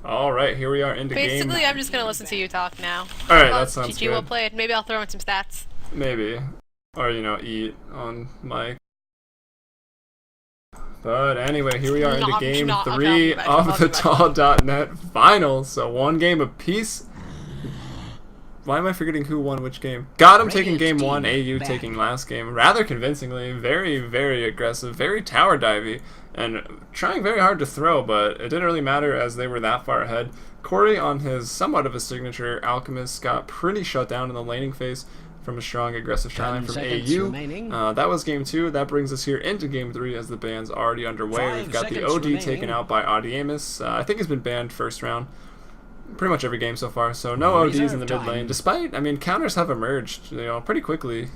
Alright, here we are into game. Basically, I'm just gonna listen to you talk now. Alright, that sounds GG good. will play it. Maybe I'll throw in some stats. Maybe. Or, eat on mic. But anyway, here we are into game 3 of the Tall.net finals. So one game apiece. Why am I forgetting who won which game? GOTM taking game 1, AU taking last game. Rather convincingly. Very, very aggressive. Very tower divey. And trying very hard to throw, but it didn't really matter as they were that far ahead. Corey, on his somewhat of a signature, Audeamus got pretty shut down in the laning phase from a strong aggressive tryline from AU. That was game 2. That brings us here into game 3 as the ban's already underway. We've got the OD taken out by Audeamus. I think he's been banned first round pretty much every game so far, so no ODs in the mid lane. Despite, counters have emerged, pretty quickly.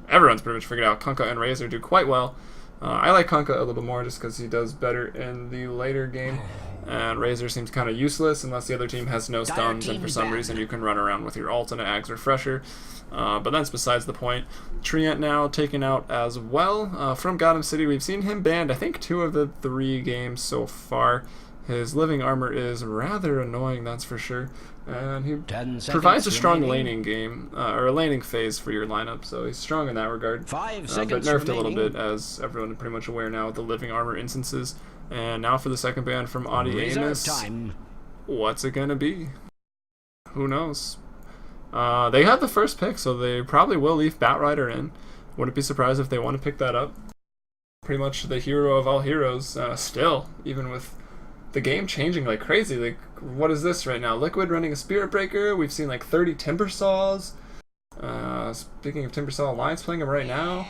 Everyone's pretty much figured out Kunkka and Razor do quite well. I like Kunkka a little bit more just because he does better in the later game, and Razor seems kind of useless unless the other team has no stuns, and for some reason you can run around with your ult and it Ags Refresher. But that's besides the point. Treant now taken out as well. From Gotham City, we've seen him banned, I think, 2 of the 3 games so far. His living armor is rather annoying, that's for sure. And he provides a strong laning game, or a laning phase for your lineup, so he's strong in that regard. But nerfed a little bit, as everyone is pretty much aware now, with the living armor instances. And now for the second ban from Audeamus. What's it gonna be? Who knows? They have the first pick, so they probably will leave Batrider in. Wouldn't be surprised if they want to pick that up. Pretty much the hero of all heroes, still, even with the game changing like crazy. Like, what is this right now? Liquid running a Spirit Breaker. We've seen like 30 Timber Saws. Speaking of Timber Saw, Alliance playing them right now.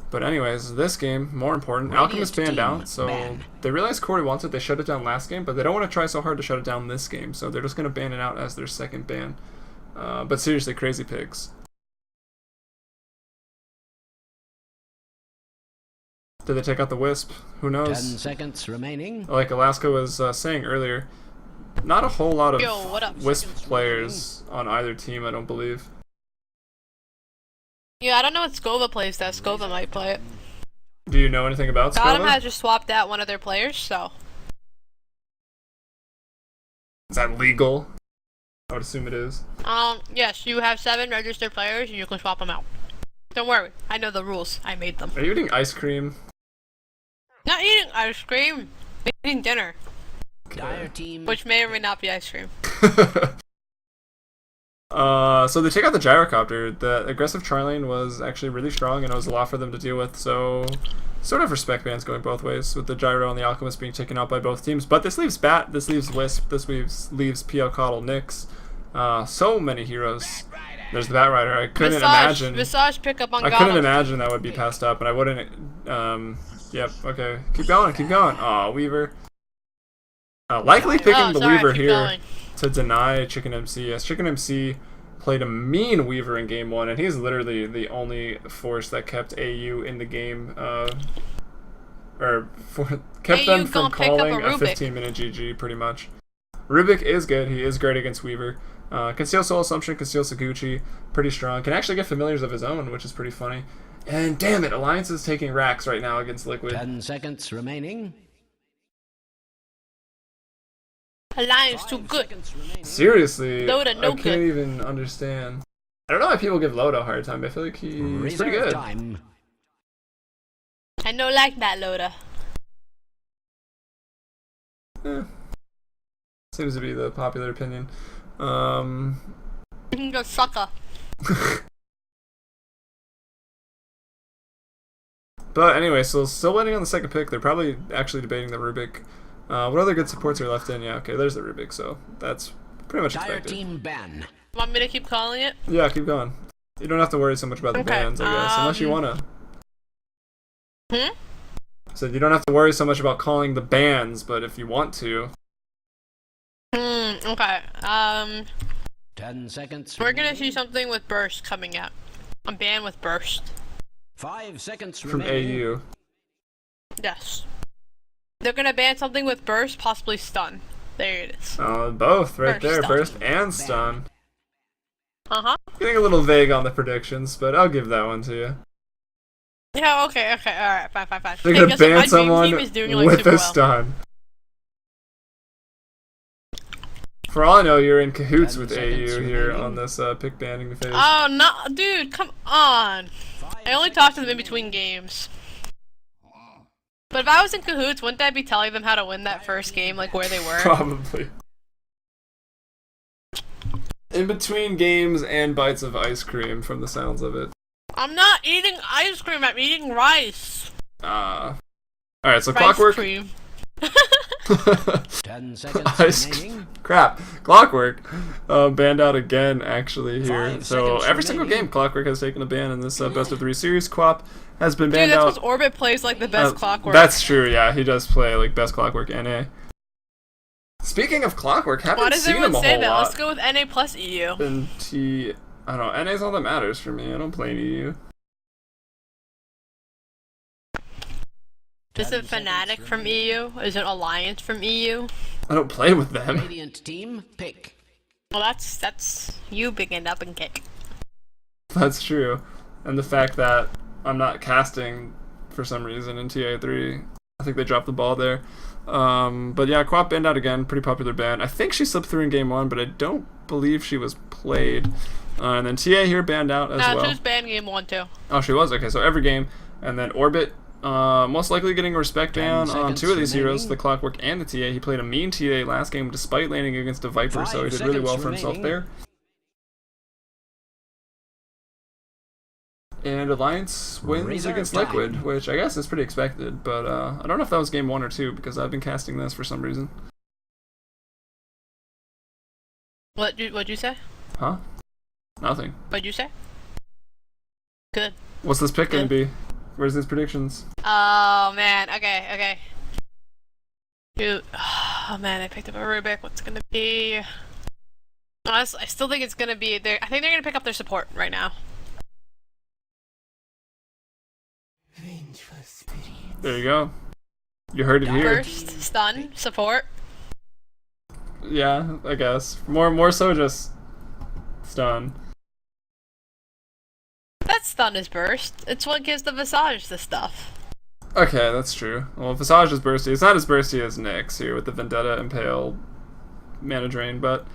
But anyways, this game, more important, Alchemist banned out, so they realized Corey wants it. They shut it down last game, but they don't want to try so hard to shut it down this game, so they're just going to ban it out as their second ban. But seriously, crazy picks. Did they take out the Wisp? Who knows? 10 seconds remaining. Like Alaska was saying earlier, not a whole lot of Wisp players on either team, I don't believe. Yeah, I don't know what Skova plays though. Skova might play it. Do you know anything about Skova? GOTM has just swapped out one of their players, so. Is that legal? I would assume it is. Yes, you have 7 registered players and you can swap them out. Don't worry, I know the rules. I made them. Are you eating ice cream? Not eating ice cream. Eating dinner. Okay. Which may or may not be ice cream. So they take out the gyrocopter. The aggressive tri-lane was actually really strong, and it was a lot for them to deal with, so sort of respect bans going both ways, with the gyro and the alchemist being taken out by both teams. But this leaves Bat, this leaves Wisp, this leaves PL Coddle, Nyx. So many heroes. There's the Batrider. I couldn't imagine. Visage pick up on I couldn't imagine that would be passed up, and I wouldn't. Yep. Okay. Keep going. Keep going. Aw, Weaver. Likely picking the Weaver here to deny Chicken MC. Yes, Chicken MC played a mean Weaver in game 1, and he's literally the only force that kept AU in the game. Kept them from calling a 15-minute GG, pretty much. Rubik is good. He is great against Weaver. Can steal Soul Assumption, can steal Saguchi, pretty strong. Can actually get familiars of his own, which is pretty funny. And damn it, Alliance is taking racks right now against Liquid. 10 seconds remaining. Alliance too good. Seriously, Loda, no I can't even understand. I don't know why people give Loda a hard time. I feel like he's pretty good. I don't like that Loda. Seems to be the popular opinion. You can go sucker. But anyway, so still waiting on the second pick. They're probably actually debating the Rubik. What other good supports are left in? Yeah, okay, there's the Rubik, so that's pretty much expected. Team ban. Want me to keep calling it? Yeah, keep going. You don't have to worry so much about the bans, I guess, unless you wanna. So you don't have to worry so much about calling the bans, but if you want to. Okay. 10 seconds. We're gonna see something with Burst coming out. I'm banned with Burst. 5 seconds from remaining. AU. Yes. They're gonna ban something with Burst, possibly Stun. There it is. Both right there, Stun. Burst and Stun. Getting a little vague on the predictions, but I'll give that one to you. Yeah, okay, alright, fine. They're gonna ban someone with a stun. For all I know, you're in cahoots 10 with seconds AU here remaining. on this pick banning phase. Oh, no, dude, come on. I only talk to them in between games. But if I was in cahoots, wouldn't I be telling them how to win that first game, like where they were? Probably. In between games and bites of ice cream, from the sounds of it. I'm not eating ice cream, I'm eating rice. Alright, so Rice Clockwork. cream. 10 seconds Ice remaining. crap. Clockwork banned out again, actually, here. 5 So seconds every single remaining. game, Clockwork has taken a ban in this best of 3 series. Quap has been Dude, banned that's out. because Orbit plays like the best Clockwork. That's true, yeah. He does play like best Clockwork NA. Speaking of Clockwork, haven't Why does seen him everyone a say whole that? lot. Let's go with NA plus EU. And I don't know, NA's all that matters for me. I don't play any EU. Is it Fnatic from EU? Is it Alliance from EU? I don't play with them. Radiant team, pick. Well, that's you picking up and kick. That's true. And the fact that I'm not casting for some reason in TA3, I think they dropped the ball there. But yeah, Quap banned out again, pretty popular ban. I think she slipped through in game 1, but I don't believe she was played. And then TA here banned out as well. She was banned game 1 too. Oh, she was? Okay, so every game. And then Orbit, most likely getting a respect 10 ban on seconds 2 of these remaining. heroes, the Clockwork and the TA. He played a mean TA last game despite landing against a Viper, so he 5 did really well seconds for himself remaining. there. And Alliance wins Reserve against time. Liquid, which I guess is pretty expected, but I don't know if that was game 1 or 2, because I've been casting this for some reason. What'd you say? Huh? Nothing. What'd you say? Good. What's this pick gonna be? Where's his predictions? Oh man, okay. Dude, oh man, I picked up a Rubik. What's it gonna be? Honestly, I still think it's gonna be there. I think they're gonna pick up their support right now. There you go. You heard it here. Burst, stun, support. Yeah, I guess. More so just stun. That stun is burst. It's what gives the Visage the stuff. Okay, that's true. Well, Visage is bursty. It's not as bursty as Nyx here with the Vendetta, Impale, Mana Drain, but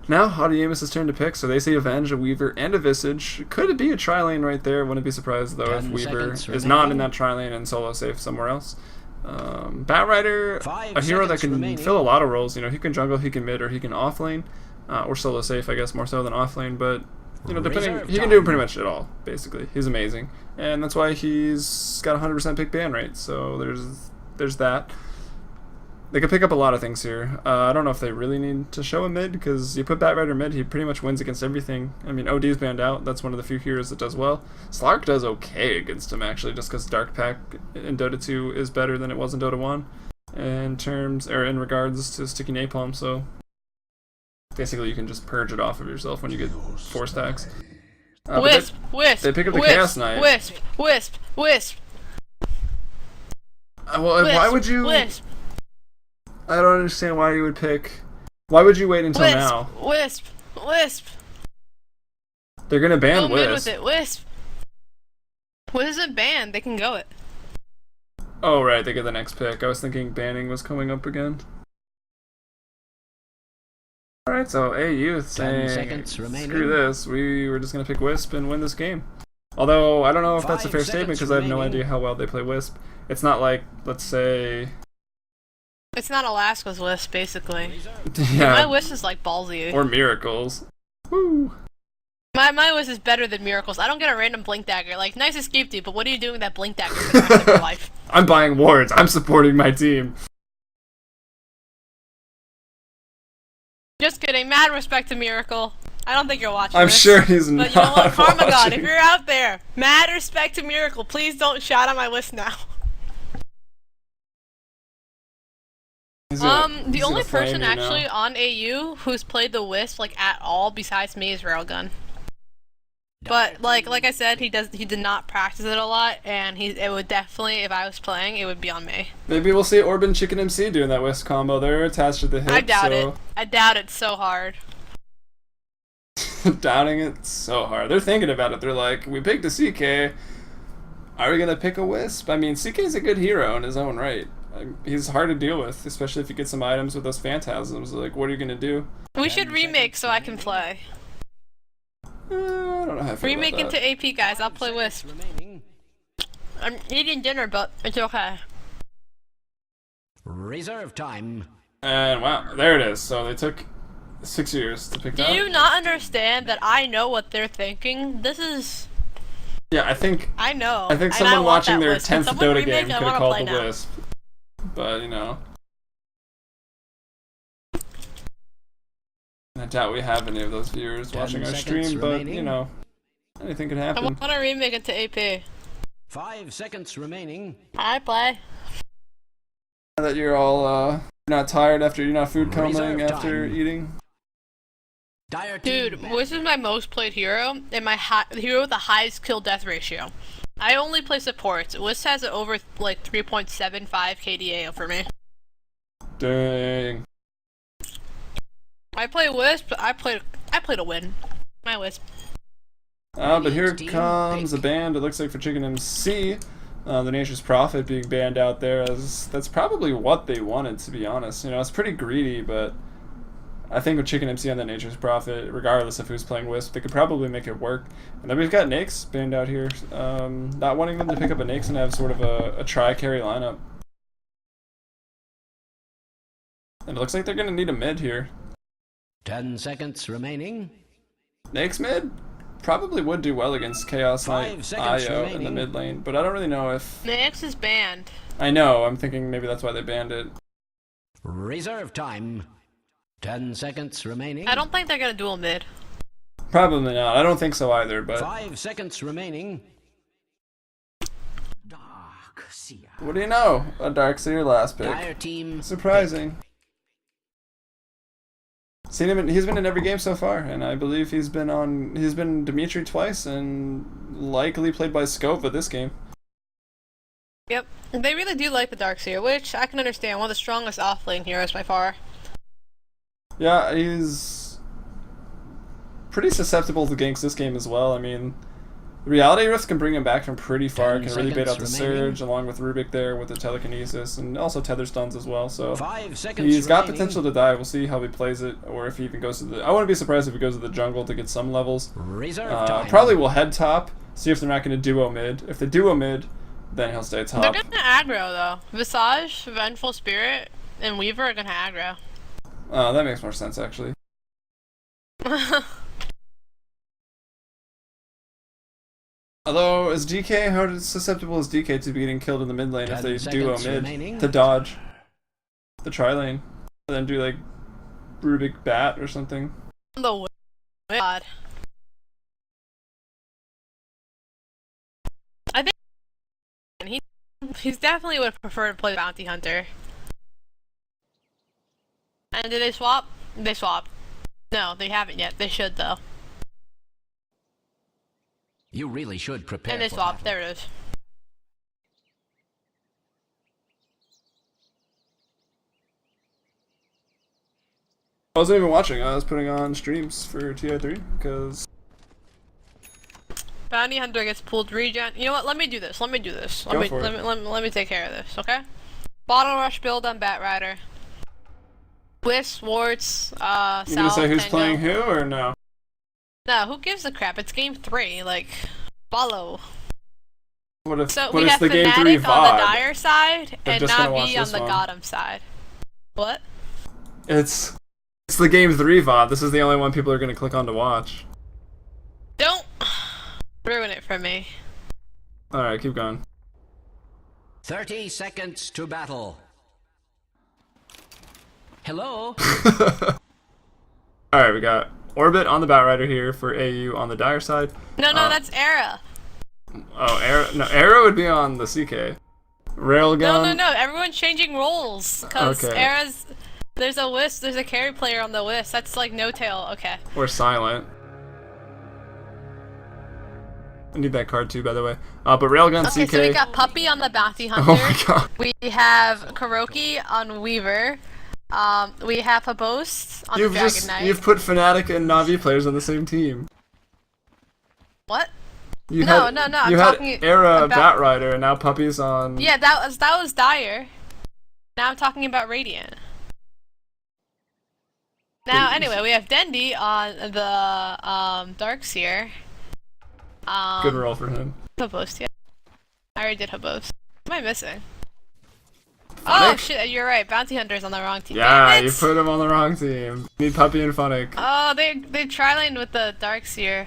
now Audeamus' turn to pick, so they see Avenge, a Weaver, and a Visage. Could it be a tri-lane right there? Wouldn't be surprised, though, if 10 Weaver seconds is not in remaining. that tri-lane and solo safe somewhere else. Batrider, 5 a hero that seconds can remaining. fill a lot of roles. You know, he can jungle, he can mid, or he can offlane, or solo safe, I guess, more so than offlane, but you know, depending, Reserve he can do time. pretty much it all, basically. He's amazing. And that's why he's got 100% pick ban rate, so there's that. They could pick up a lot of things here. I don't know if they really need to show a mid, because you put Batrider mid, he pretty much wins against everything. I mean, OD's banned out, that's one of the few heroes that does well. Slark does okay against him, actually, just because Dark Pack in Dota 2 is better than it was in Dota 1 in regards to sticky napalm, so basically you can just purge it off of yourself when you get 4 stacks. But Wisp. they pick up the Wisp, Chaos Knight. Wisp. Well, why would you... Wisp. I don't understand why you would pick... Why would you wait until now? Wisp. They're gonna ban Go mid Wisp. with it. Wisp isn't banned. They can go it. Oh, right, they get the next pick. I was thinking banning was coming up again. Alright, so AU saying, seconds remaining. screw this, we were just going to pick Wisp and win this game. Although, I don't know if that's a 5 fair statement seconds because I have no remaining. idea how well they play Wisp. It's not like, let's say... It's not Alaska's Wisp, basically. My yeah, Wisp is like ballsy. or Miracles. Woo! My Wisp is better than Miracles. I don't get a random Blink Dagger. Like, nice escape, dude, but what are you doing with that Blink Dagger for the rest of your life? I'm buying wards, I'm supporting my team. Just kidding. Mad respect to Miracle. I don't think you're watching I'm this. sure he's But not you know what, Karma God, watching. if you're out there, mad respect to Miracle. Please don't shout on my Wisp now. He's The gonna only flame person me now. actually on AU who's played the Wisp like at all besides me is Railgun. But like I said, he did not practice it a lot, and it would definitely, if I was playing, it would be on me. Maybe we'll see Orban Chicken MC doing that Wisp combo. They're attached to the hip, I doubt so... it. I doubt it so hard. Doubting it so hard. They're thinking about it. They're like, we picked a CK. Are we gonna pick a Wisp? I mean, CK's a good hero in his own right. he's hard to deal with, especially if you get some items with those phantasms. Like, what are you gonna do? We should remake so I can play. I don't know how I feel Remake about that. into AP, guys. I'll play Wisp. I'm eating dinner, but it's okay. Reserve time. And wow, there it is. So they took 6 years to pick Do that up. you not understand that I know what they're thinking? This is... Yeah, I think I know. I think and I someone want watching that their Wisp. Can 10th someone Dota remake game it? I could have wanna called play the now. Wisp. But, you know. I doubt we have any of those viewers 10 watching our seconds stream, but, remaining. you know, anything could I happen. want to remake into AP. 5 seconds remaining. I play. Now that you're all not tired after you're not food Reserve coming after time. eating. Dire Dude, team Wisp is my most played hero, and my hero with the highest kill-death ratio. I only play supports. Wisp has over, like, 3.75 KDA for me. Dang. I play Wisp, I played a win. My Wisp. But here Team comes a pick. band, it looks like, for Chicken MC. The Nature's Prophet being banned out there, as that's probably what they wanted, to be honest. You know, it's pretty greedy, but I think with Chicken MC on the Nature's Prophet, regardless of who's playing Wisp, they could probably make it work. And then we've got Nyx banned out here, not wanting them to pick up a Nyx and have sort of a tri-carry lineup. And it looks like they're going to need a mid here. 10 seconds remaining. Nyx mid probably would do well against Chaos 5 Knight seconds Io in the remaining. mid lane, but I don't really know if... Nyx is banned. I know, I'm thinking maybe that's why they banned it. Reserve time. 10 seconds remaining. I don't think they're gonna duel mid. Probably not. I don't think so either, but 5 seconds remaining. Dark Seer. what do you know? A Darkseer last pick. Dire team. Surprising. Seen him. He's been in every game so far, and I believe he's been Dimitri twice, and likely played by Skova this game. Yep. They really do like the Darkseer, which I can understand. One of the strongest off-lane heroes by far. Yeah, he's pretty susceptible to ganks this game as well. I mean, Reality Rift can bring him back from pretty far. 10 Can really bait out the seconds remaining. Surge, along with Rubik there with the telekinesis, and also tether stuns as well. So 5 seconds he's got remaining. potential to die. We'll see how he plays it, or if he even goes to the... I wouldn't be surprised if he goes to the jungle to get some levels. Reserve time. Probably will head top, see if they're not going to duo mid. If they duo mid, then he'll stay top. They're gonna aggro though. Visage, Vengeful Spirit, and Weaver are gonna aggro. That makes more sense, actually. Although, is DK, how susceptible is DK to getting killed in the mid lane if 10 they duo seconds mid remaining. to dodge the tri lane? And then do like Rubik Bat or something. The God. I think he's definitely would prefer to play Bounty Hunter. And did they swap? They swapped. No, they haven't yet. They should though. You really should prepare And they for swapped. battle. There it is. I wasn't even watching. I was putting on streams for TI3 because Bounty Hunter gets pulled regen. You know what? Let me do this. Let me do this. Go for it. Let me take care of this, okay? Bottle Rush build on Bat Rider. Wisp, Wards, you gonna Sal, say who's Tango. playing who or no? No, who gives a crap? It's game 3. Like, follow. What if So what we if have the game 3 Fnatic on the VOD? Dire side They're and just gonna watch Navi on this the one. GOTM side. What? It's the game 3 VOD. This is the only one people are gonna click on to watch. Don't ruin it for me. All right, keep going. 30 seconds to battle. Hello? All right, we got Orbit on the Batrider here for AU on the Dire side. No, that's Era. Oh, Arrow. No, Arrow would be on the CK. Railgun. No. Everyone's changing roles. Because Okay. Era's... There's a Wisp. There's a carry player on the Wisp. That's like no tail. Okay. Or Silent. I need that card too, by the way. But Railgun Okay, CK. so we got Puppy on the Bounty Hunter. Oh my god. We have Kuroki on Weaver. We have Habos on the Dragon Knight. You've put Fnatic and Na'Vi players on the same team. What? You No, had, no, You I'm had talking Era about- Batrider and now Puppy's on. Yeah, that was Dire. Now I'm talking about Radiant. Now, anyway, we have Dendi on the Darkseer. Good roll for him. Hobos, yeah. I already did Hobos. What am I missing? Funnick? Oh shit, you're right. Bounty Hunter's on the wrong team. Yeah, Damn it! you put him on the wrong team. Need Puppy and Funnick. Oh, they tri-laned with the Darkseer.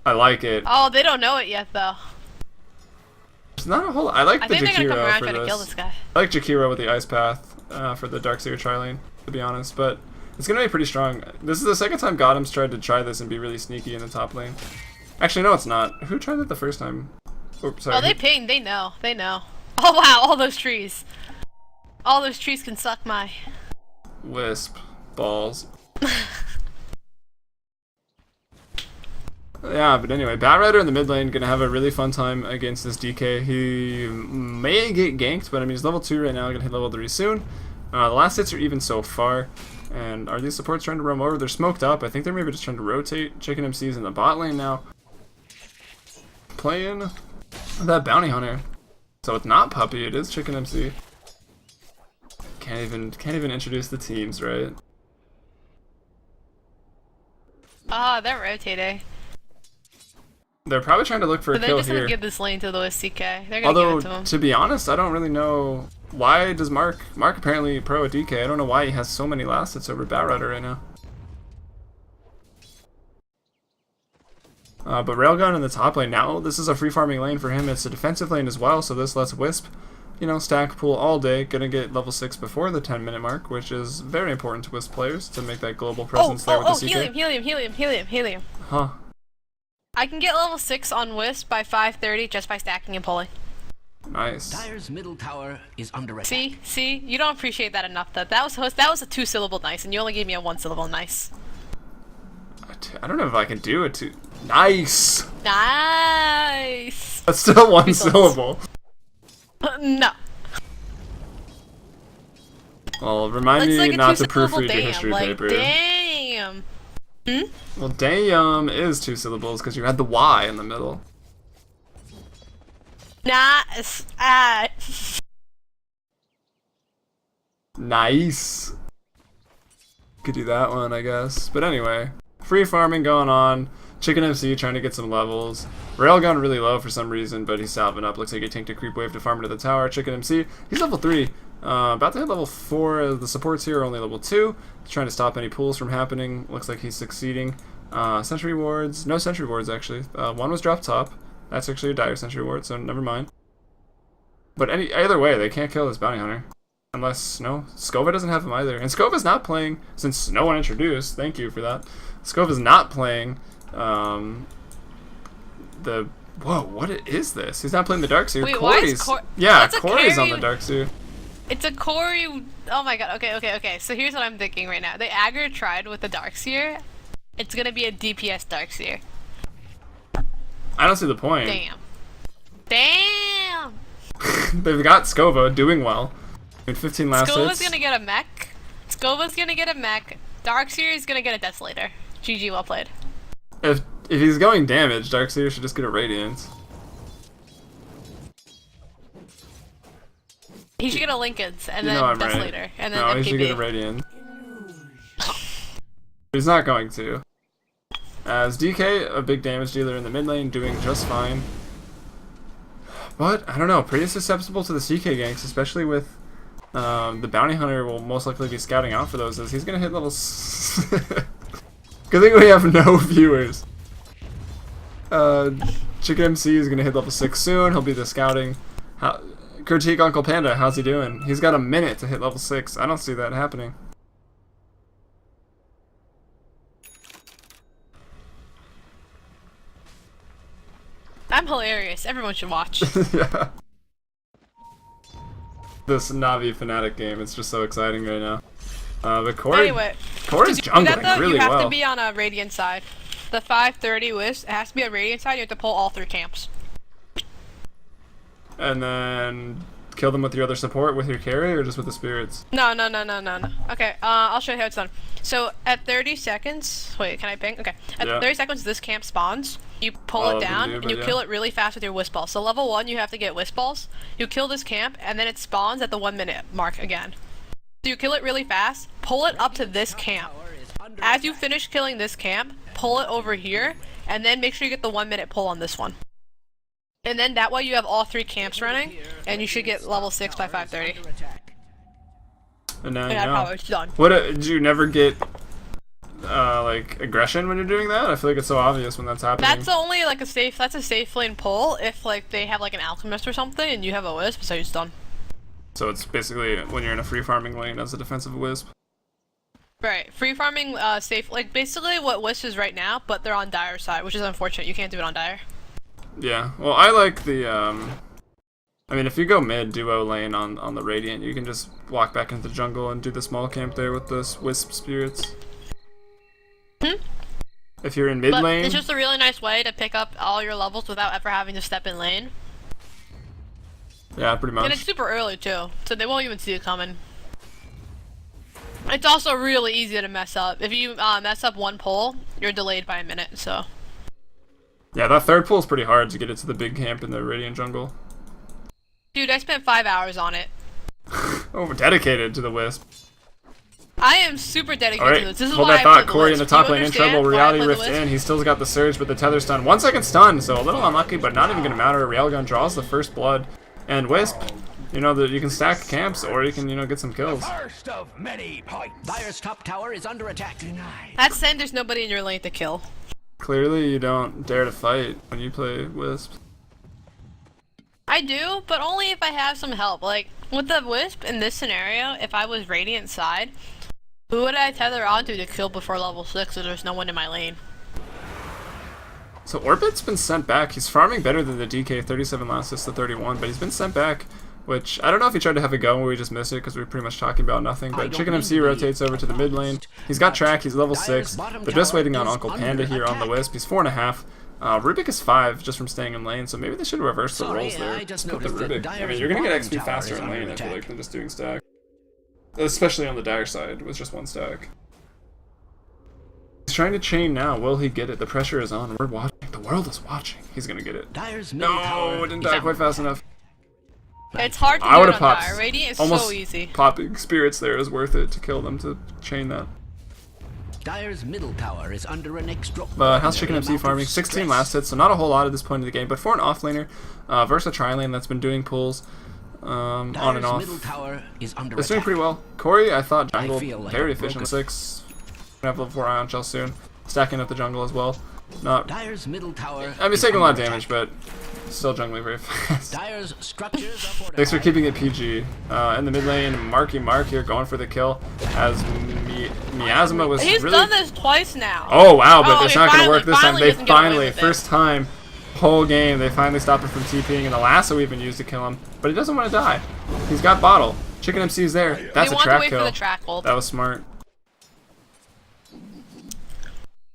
I like it. Oh, they don't know it yet though. It's not a whole. I like I the think they're gonna come around Jakiro for trying to kill this. this guy. I like Jakiro with the Ice Path for the Darkseer tri-lane, to be honest, but it's gonna be pretty strong. This is the second time GOTM's tried to try this and be really sneaky in the top lane. Actually, no, it's not. Who tried it the first time? Oops, sorry. Oh, they pinged. They know. They know. Oh wow, all those trees. All those trees can suck my... Wisp. Balls. Yeah, but anyway, Batrider in the mid lane gonna have a really fun time against this DK. He may get ganked, but I mean he's level 2 right now, gonna hit level 3 soon. The last hits are even so far. And are these supports trying to roam over? They're smoked up. I think they're maybe just trying to rotate. Chicken MC's in the bot lane now. Playing that Bounty Hunter. So it's not Puppy, it is Chicken MC. Can't even introduce the teams, right? Ah, they're rotating. They're probably trying to look for a But they're kill just here. gonna give this lane to the CK. They're gonna Although, give it to him. to be honest, I don't really know why does Mark apparently pro at DK. I don't know why he has so many last hits over Batrider right now. But Railgun in the top lane now. This is a free farming lane for him. It's a defensive lane as well, so this lets Wisp, you know, stack pool all day. Gonna get level 6 before the 10-minute mark, which is very important to Wisp players to make that global presence there with the CK. Helium. Huh. I can get level 6 on Wisp by 5:30 just by stacking and pulling. Nice. Dire's middle tower is under attack. See? You don't appreciate that enough. That was a 2-syllable nice, and you only gave me a 1-syllable nice. I don't know if I can do it too. Nice! Nice! That's still one Results. syllable. No. Well, remind It's me like a not to 2-syllable proofread your history like, paper. damn. Well, damn is 2 syllables because you had the Y in the middle. Nice. Nice. Could do that one, I guess. But anyway, free farming going on. Chicken MC trying to get some levels. Railgun really low for some reason, but he's salving up. Looks like he tanked a creep wave to farm into the tower. Chicken MC, he's level 3. About to hit level 4. The supports here are only level 2. He's trying to stop any pulls from happening. Looks like he's succeeding. Sentry wards. No sentry wards, actually. One was dropped top. That's actually a dire sentry ward, so never mind. But either way, they can't kill this bounty hunter. Unless, no, Skova doesn't have him either. And Skova's not playing, since no one introduced, thank you for that. Skova's not playing whoa, what is this? He's not playing the Darkseer. Wait, why is yeah, that's a Corey's on the carry- Darkseer. It's a Corey. Oh my god. Okay. So here's what I'm thinking right now. They aggro tried with the Darkseer. It's gonna be a DPS Darkseer. I don't see the point. Damn. They've got Skova doing well. In 15 last Skova's hits. gonna get a mech. Darkseer is gonna get a Desolator. GG, well played. If he's going damage, Darkseer should just get a Radiance. He should get a Lincoln's and You then know I'm Desolator right. and then No, MKB. he should get a Radiance. He's not going to. As DK, a big damage dealer in the mid lane, doing just fine. But, I don't know, pretty susceptible to the CK ganks, especially with the Bounty Hunter will most likely be scouting out for those, as he's going to hit level... Good thing we have no viewers. Chicken MC is going to hit level 6 soon, he'll be the scouting. Critique Uncle Panda, how's he doing? He's got a minute to hit level 6, I don't see that happening. I'm hilarious. Everyone should watch. Yeah. This Navi Fnatic game, it's just so exciting right now. But Corey's jungling really you have well. to be on a Radiant side. The 5:30 Wisp, it has to be a Radiant side. You have to pull all 3 camps. And then kill them with your other support, with your carry, or just with the spirits? No. Okay, I'll show you how it's done. So at 30 seconds, wait, can I ping? Okay. At Yeah. 30 seconds, this camp spawns. You pull it down, and you kill it really fast with your Wisp Balls. So level 1, you have to get Wisp Balls. You kill this camp, and then it spawns at the 1 minute mark again. So you kill it really fast, pull it up to this camp. As you finish killing this camp, pull it over here, and then make sure you get the 1 minute pull on this one. And then that way you have all 3 camps running, and you should get level 6 by 5:30. And now And you know. probably it's done. What, did you never get, like, aggression when you're doing that? I feel like it's so obvious when that's happening. That's only like that's a safe lane pull if like they have like an alchemist or something and you have a wisp, so it's done. So it's basically when you're in a free farming lane as a defensive wisp. Right, free farming safe, like basically what wisp is right now, but they're on Dire side, which is unfortunate. You can't do it on Dire. Yeah, well I like the, I mean if you go mid duo lane on the Radiant, you can just walk back into the jungle and do the small camp there with the wisp spirits. If you're in mid lane... It's just a really nice way to pick up all your levels without ever having to step in lane. Yeah, pretty much. And it's super early too, so they won't even see it coming. It's also really easy to mess up. If you mess up one pull, you're delayed by a minute, so... Yeah, that third pull is pretty hard to get it to the big camp in the Radiant jungle. Dude, I spent 5 hours on it. Oh, we're dedicated to the wisp. I am super dedicated to this. This is hold why that I thought. played the Corey in Wisp. the top You lane in understand trouble. why I Reality played the Rift Wisp? in. He's still got the surge, but the tether stun. 1 second stun, so a little unlucky, but not even gonna matter. Railgun draws the first blood, and Wisp, you know that you can stack camps or you can, you know, get some kills. First of many points. Dire's top tower is under attack. That's saying there's nobody in your lane to kill. Clearly, you don't dare to fight when you play Wisp. I do, but only if I have some help. Like, with the Wisp in this scenario, if I was Radiant side, who would I tether onto to kill before level 6 if there's no one in my lane? So Orbit's been sent back. He's farming better than the DK, 37 last assist to 31, but he's been sent back, which I don't know if he tried to have a go where we just missed it because we were pretty much talking about nothing, but Chicken MC rotates over to the mid lane. He's got track, he's level 6. They're just waiting on Uncle Panda here on the Wisp. He's 4.5. Rubik is 5 just from staying in lane, so maybe they should reverse the roles there. Just put the Rubik. I mean, you're going to get XP faster in lane, I feel like, than just doing stack. Especially on the Dire side with just 1 stack. He's trying to chain now. Will he get it? The pressure is on. We're watching. The world is watching. He's going to get it. No, it didn't die quite fast enough. It's hard to I do would it have on popped. Dire. Radiant is Almost so easy. Popping spirits there is worth it to kill them to chain that. Dire's middle tower is under an extra. But House Chicken MC farming 16 last hits, so not a whole lot at this point in the game. But for an offlaner, versus a tri-lane that's been doing pulls on and off, it's doing pretty well. Corey, I thought jungle very efficient. 6. Gonna have level 4 ion shell soon. Stacking up the jungle as well. Not. Dire's middle tower. I mean, he's taking a lot of damage, but still jungling very fast. Dire's structures are Thanks for keeping it PG. In the mid lane, Marky Mark here going for the kill as Miasma was He's really... done this twice now. Oh wow, but Oh, it's he not going to finally- work this time. finally They doesn't get away finally, with it. first time, whole game, they finally stopped it from TPing, and the lasso even used to kill him. But he doesn't want to die. He's got bottle. Chicken MC's there. That's He a wanted to trap wait kill. for the track ult. That was smart.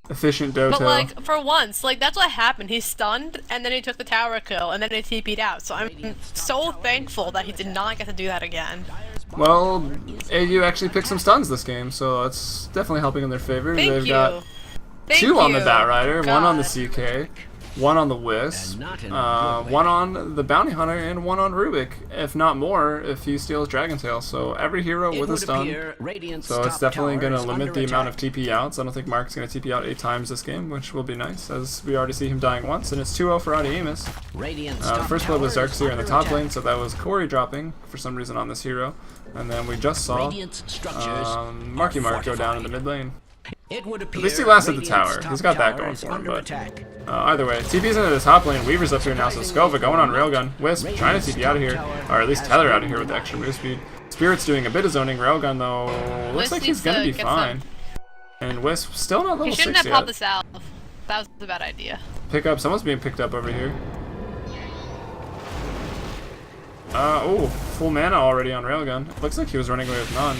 Efficient Doto. But like, for once, like that's what happened. He stunned, and then he took the tower kill, and then he TP'd out. So I'm so thankful that he did not get to do that again. Well, AU actually picked some stuns this game, so it's definitely helping in their favor. Thank They've you. got Thank 2 on the you. Bat Rider, 1 on the God. CK, 1 on the Wisp, 1 on the Bounty Hunter, and 1 on Rubik, if not more, if he steals Dragon Tail. So every hero with a stun. So it's definitely going to limit the amount of TP outs. I don't think Mark's going to TP out 8 times this game, which will be nice, as we already see him dying once, and it's 2-0 for Audeamus. The first blood was Darkseer in the top lane, so that was Corey dropping for some reason on this hero. And then we just saw Marky Mark go down in the mid lane. At least he lasted the tower. He's got that going for him, but either way, TP's into the top lane. Weaver's up here now, so Skova going on Railgun. Wisp trying to TP out of here, or at least tether out of here with the extra move speed. Spirit's doing a bit of zoning. Railgun, though, looks like he's going to be fine. And Wisp still not level 6 yet. He shouldn't have popped the salve. That was a bad idea. Pick up. Someone's being picked up over here. Oh, full mana already on Railgun. Looks like he was running away with none.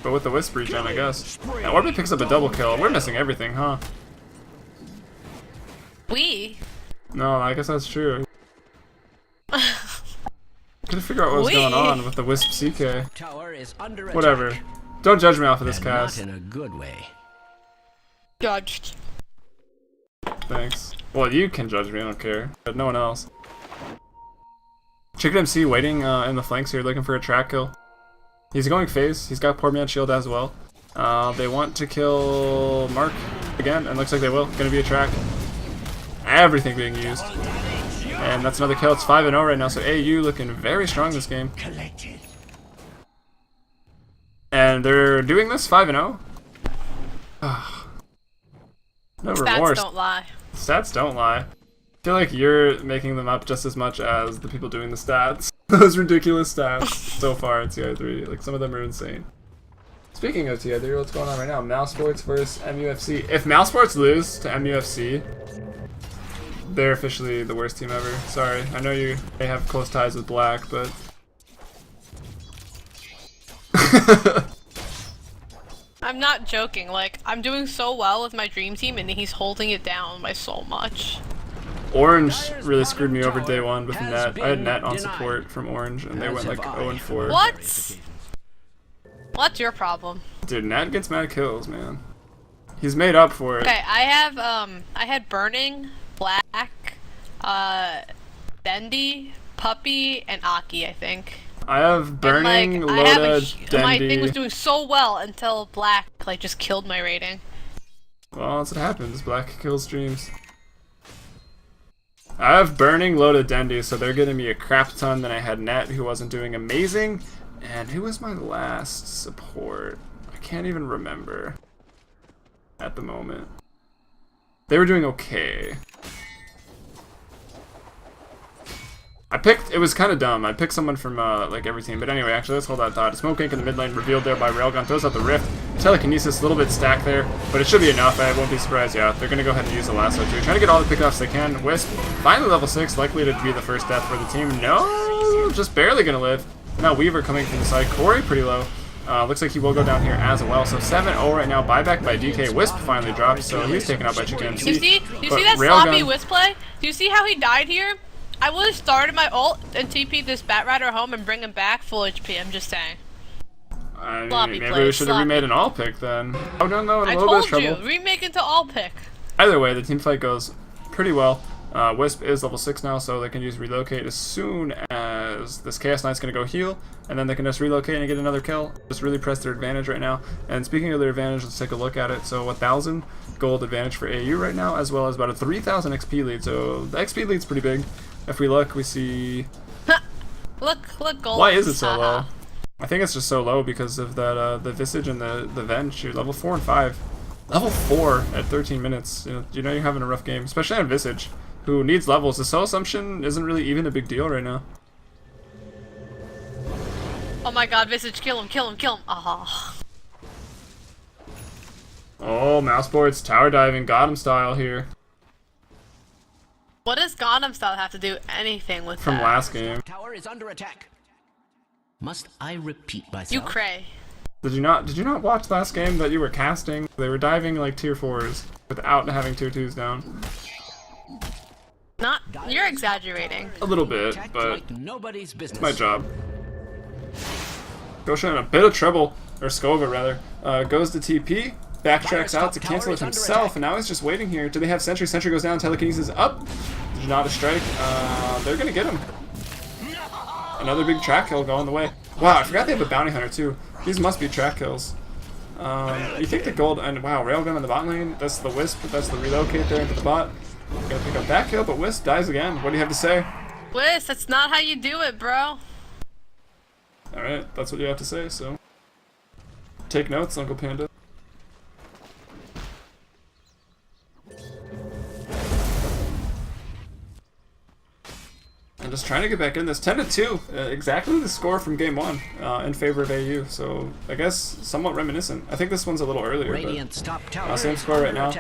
But with the Wisp regen, I guess. And Orbit picks up a double kill. We're missing everything, huh? No, I guess that's true. Couldn't figure out what was going on with the Wisp CK. Whatever. Don't judge me off of this cast. Not in a good way. Judged. Thanks. Well, you can judge me, I don't care. But no one else. Chicken MC waiting in the flanks here, looking for a track kill. He's going phase. He's got poor man shield as well. They want to kill Mark again, and looks like they will. Gonna be a track. Everything being used. And that's another kill. It's 5-0 right now, so AU looking very strong this game. And they're doing this 5-0. No remorse. Stats don't lie. Stats don't lie. I feel like you're making them up just as much as the people doing the stats. Those ridiculous stats so far in TI3. Like, some of them are insane. Speaking of TI3, what's going on right now? Mousesports versus MUFC. If Mousesports lose to MUFC, they're officially the worst team ever. Sorry, I know you may have close ties with Black, but... I'm not joking, like, I'm doing so well with my dream team and he's holding it down by so much. Orange really screwed me over day one with net. I had net on support from Orange and they went like 0-4. What? What's your problem? Dude, Nat gets mad kills, man. He's made up for it. Okay, I had Burning, Black, Bendy, Puppy, and Aki, I think. I have Burning, and, Loda, Dendy. My thing was doing so well until Black like just killed my rating. Well, that's what happens. Black kills dreams. I have Burning, Loda, Dendy, so they're getting me a crap ton. Then I had Net, who wasn't doing amazing. And who was my last support? I can't even remember at the moment. They were doing okay. It was kind of dumb. I picked someone from like every team, but anyway, actually, let's hold that thought. A smoke ink in the mid lane revealed there by Railgun, throws out the rift. Telekinesis, a little bit stacked there, but it should be enough. I won't be surprised. Yeah, they're gonna go ahead and use the lasso too. Trying to get all the pickoffs they can. Wisp, finally level 6, likely to be the first death for the team. No, just barely gonna live. Now Weaver coming from the side. Corey pretty low. Looks like he will go down here as well. So 7-0 right now. Buyback by DK. Wisp finally dropped, so he's taken out by Chicken MC. You see that sloppy Wisp play? Do you see how he died here? I would have started my ult and TP'd this Batrider home and bring him back full HP. I'm just saying. I mean, maybe we should have remade an all pick then. Oh no, no, in a little bit of trouble. I told you, remake into all pick. Either way, the team fight goes pretty well. Wisp is level 6 now, so they can use relocate as soon as this Chaos Knight's going to go heal, and then they can just relocate and get another kill. Just really press their advantage right now. And speaking of their advantage, let's take a look at it. So 1,000 gold advantage for AU right now, as well as about a 3,000 XP lead. So the XP lead's pretty big. If we look, we see... look, gold. Why is it so low? I think it's just so low because of that the Visage and the Venge. You're level 4 and 5. Level 4 at 13 minutes. You know you're having a rough game, especially on Visage, who needs levels. The Soul Assumption isn't really even a big deal right now. Oh my god, Visage, kill him, kill him, kill him. Ah. Oh, Mousesports, tower diving, Gotham style here. What does Gotham style have to do anything with From that? last game. Tower is under attack. Must I repeat myself? You cray. Did you not watch last game that you were casting? They were diving like tier 4s without having tier 2s down. You're exaggerating. A little bit, but like nobody's business. it's my job. Goshen in a bit of trouble, or Skova rather, goes to TP, backtracks out to cancel it himself, and now he's just waiting here. Do they have Sentry? Sentry goes down, Telekinesis up. Did not a strike. They're gonna get him. Another big track kill going the way. Wow, I forgot they have a bounty hunter too. These must be track kills. You think the gold, and wow, Railgun in the bot lane, that's the Wisp, that's the relocate there into the bot. Gonna pick up that kill, but Wisp dies again. What do you have to say? Wisp, that's not how you do it, bro. Alright, that's what you have to say, so. Take notes, Uncle Panda. I'm just trying to get back in this. 10-2, exactly the score from game 1 in favor of AU. So I guess somewhat reminiscent. I think this one's a little earlier, but same score right now.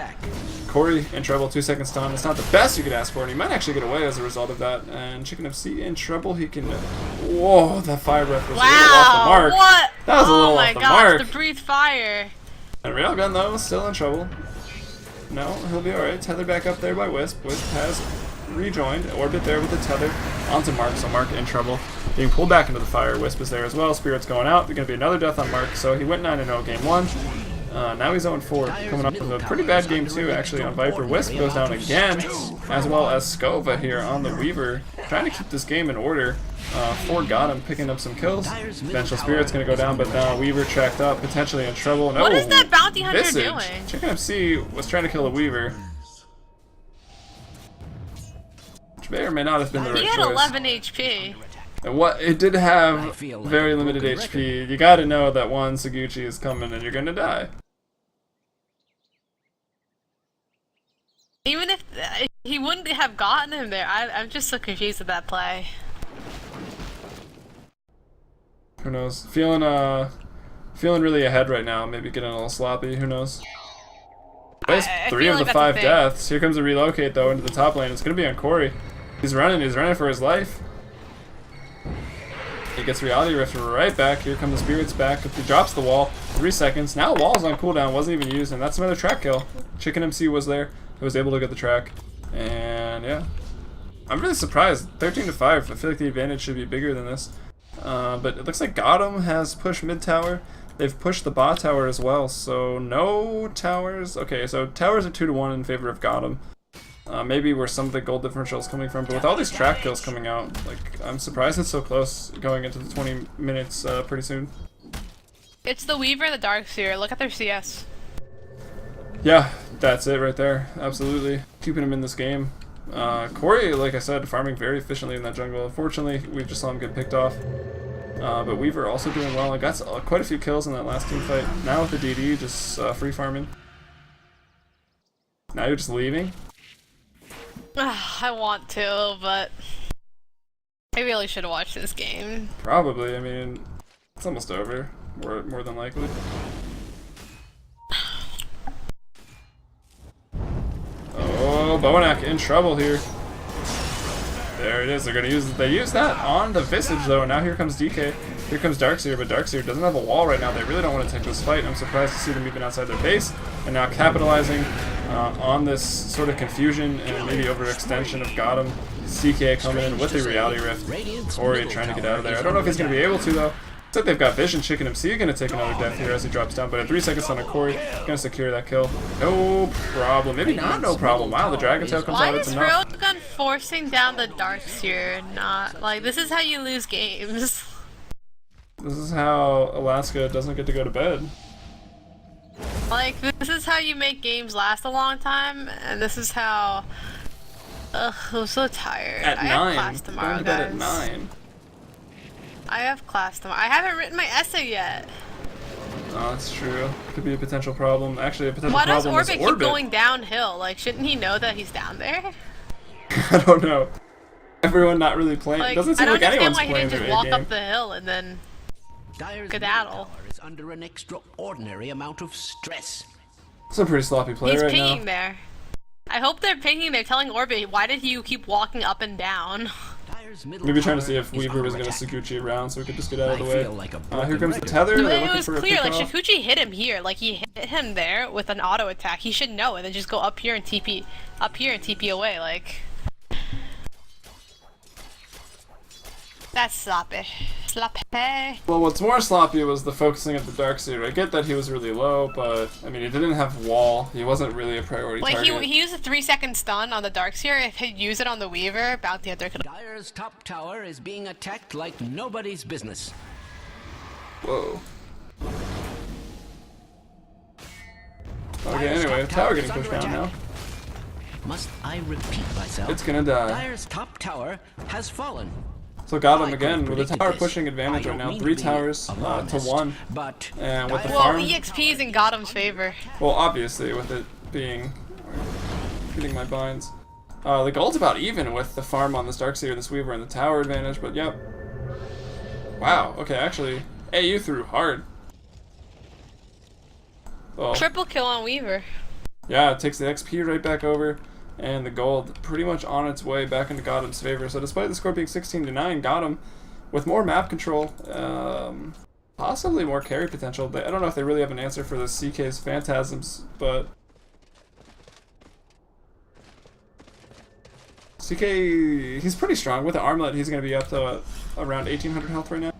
Corey in trouble, 2 seconds stun. It's not the best you could ask for, and he might actually get away as a result of that. And Chicken FC in trouble. He can. Whoa, that fire breath was a little off the mark. What? That was a little off the mark. The breathe fire. And Railgun though, still in trouble. No, he'll be alright. Tethered back up there by Wisp. Wisp has rejoined. Orbit there with the tether onto Mark, so Mark in trouble. Being pulled back into the fire. Wisp is there as well. Spirit's going out. There's going to be another death on Mark, so he went 9-0 game 1. Now he's 0-4, coming off of a pretty bad game too, actually, on Viper. Wisp goes down again, as well as Skova here on the Weaver, trying to keep this game in order. 4 got him, picking up some kills. Vengeful Spirit's gonna go down, but now Weaver tracked up, potentially in trouble. No, what is that bounty hunter Visage doing? Chicken MC was trying to kill the Weaver, which may or may not have been the right He had choice. 11 HP. And what it did have very limited HP. You gotta know that one Saguchi is coming and you're gonna die. Even if he wouldn't have gotten him there, I'm just so confused with that play. Who knows? Feeling really ahead right now. Maybe getting a little sloppy. Who knows? Base 3 of the 5 deaths. Here comes a relocate though into the top lane. It's gonna be on Corey. He's running for his life. He gets Reality Rift right back. Here come the Spirits back. He drops the wall. 3 seconds. Now wall's on cooldown. Wasn't even used, and that's another track kill. Chicken MC was there. He was able to get the track, and yeah, I'm really surprised. 13-5. I feel like the advantage should be bigger than this. But it looks like GOTM has pushed mid tower. They've pushed the bot tower as well. So no towers. Okay, so towers are 2-1 in favor of GOTM. Maybe where some of the gold differential is coming from, but with all these track kills coming out, like, I'm surprised it's so close going into the 20 minutes pretty soon. It's the Weaver and the Darkseer. Look at their CS. Yeah, that's it right there. Absolutely. Keeping him in this game. Corey, like I said, farming very efficiently in that jungle. Unfortunately, we just saw him get picked off. But Weaver also doing well. I got quite a few kills in that last team fight. Now with the DD, just free farming. Now you're just leaving? I want to, but I really should watch this game. Probably. I mean, it's almost over. More than likely. Oh, Bowanak in trouble here. There it is. They use that on the Visage though. Now here comes DK. Here comes Darkseer, but Darkseer doesn't have a wall right now. They really don't want to take this fight. I'm surprised to see them even outside their base. And now capitalizing on this sort of confusion and maybe overextension of GOTM. CK coming in with the Reality Rift. Ori trying to get out of there. I don't know if he's going to be able to though. Looks like they've got Vision. Chicken MC going to take another death here as he drops down. But at 3 seconds on a Corey, going to secure that kill. No problem. Maybe not no problem. Wow, the Dragon Tail comes out. It's enough. Why is Railgun forcing down the Darkseer? Not like this is how you lose games. This is how Alaska doesn't get to go to bed. Like, this is how you make games last a long time, and this is how... Ugh, I'm so tired. At 9. Have class tomorrow, Going to bed at guys. 9. I have class tomorrow. I haven't written my essay yet. Oh, that's true. Could be a potential problem. Actually, a potential Why does problem is Orbit keep going downhill? Like, shouldn't he know that he's down there? I don't know. Everyone not really playing. Like, It doesn't seem like anyone's I don't playing understand why he didn't just the walk game. up the hill and then... Dire's Skedaddle. tower is under an extraordinary amount of stress. It's a pretty sloppy play He's right pinging now. there. I hope they're pinging. They're telling Orbit, why did you keep walking up and down? Dire's middle Maybe trying to tower see if is Weaver was under going to attack. Saguchi around so we could just get out of the I way. feel like a Here broken comes the record. tether. They're It looking was for a clear, like, pickoff. Shikuchi hit him here. Like, he hit him there with an auto attack. He should know and then just go up here and TP away, like... That's sloppy. Sloppy. Well, what's more sloppy was the focusing of the Darkseer. I get that he was really low, but, I mean, he didn't have wall. He wasn't really a priority Like, target. he used a 3-second stun on the Darkseer. If he'd used it on the Weaver, Bounty Hunter could... Dire's top tower is being attacked like nobody's business. Whoa. Okay, anyway, the tower getting pushed down now. Must I repeat myself? It's gonna die. Dire's top tower has fallen. So got him I again could've with the predicted tower this. pushing advantage I right don't now. mean 3 to be towers to alarmist, 1. But And with the Well, farm, EXP's in GOTM's favor. well, obviously with it being hitting my binds. The gold's about even with the farm on this Darkseer, this Weaver, and the tower advantage. But yep. Wow. Okay, actually, AU threw hard. Well, Triple kill on Weaver. yeah, it takes the XP right back over, and the gold pretty much on its way back into GOTM's favor. So despite the score being 16-9, GOTM with more map control, possibly more carry potential. I don't know if they really have an answer for the CK's Phantasms, but CK, he's pretty strong. With the armlet, he's going to be up to around 1800 health right now.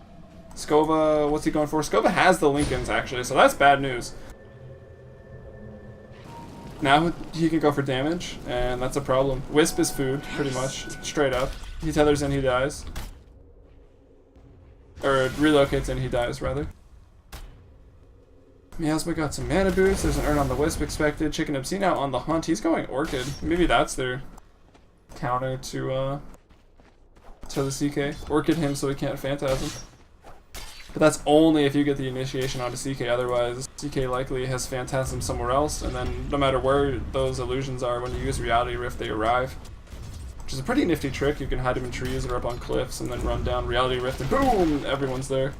Skova, what's he going for? Skova has the Lincolns, actually, so that's bad news. Now he can go for damage, and that's a problem. Wisp is food, pretty much, straight up. He tethers in, he dies. Or relocates in, he dies, rather. Miasma got some mana boost. There's an urn on the Wisp expected. Chicken Obscene out on the hunt. He's going Orchid. Maybe that's their counter to the CK. Orchid him so he can't Phantasm. But that's only if you get the initiation onto CK, otherwise CK likely has Phantasm somewhere else, and then no matter where those illusions are, when you use Reality Rift, they arrive. Which is a pretty nifty trick. You can hide them in trees or up on cliffs, and then run down Reality Rift, and boom! Everyone's there.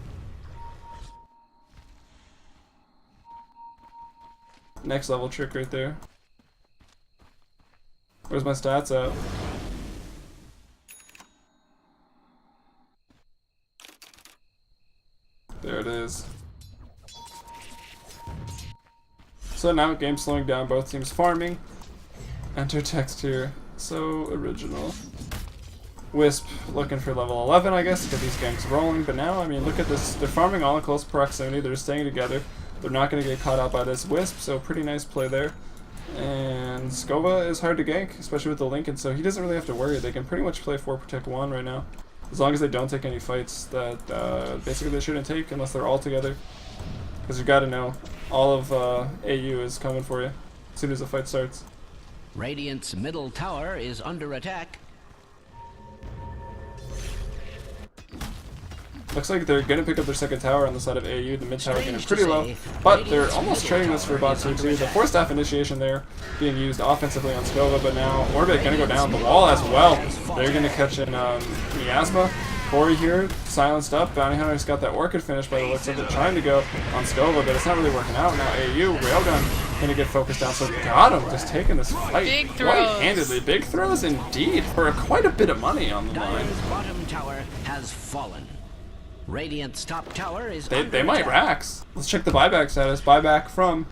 Next level trick right there. Where's my stats at? There it is. So now game's slowing down, both teams farming. Enter text here. So original. Wisp looking for level 11, I guess, to get these ganks rolling, but now, I mean, look at this. They're farming all in close proximity, they're staying together. They're not going to get caught out by this Wisp, so pretty nice play there. And Skova is hard to gank, especially with the Lincoln, so he doesn't really have to worry. They can pretty much play 4 Protect 1 right now. As long as they don't take any fights that basically they shouldn't take unless they're all together. Because you gotta know, all of AU is coming for you as soon as the fight starts. Radiant's middle tower is under attack. Looks like they're going to pick up their second tower on the side of AU. The mid tower getting pretty low, but they're almost trading this for bot 2-2. The Force Staff initiation there being used offensively on Skova, but now Orbit going to go down the wall as well. They're going to catch in Miasma. Corey here, silenced up. Bounty Hunter's got that Orchid finish by the looks of it, trying to go on Skova, but it's not really working out. Now AU, Railgun, going to get focused down, so got him, just taking this fight white-handedly. Big throws indeed, for quite a bit of money on the line. Dire's bottom tower has fallen. Radiant's top tower is They might Rax. Let's check the buyback status. Buyback from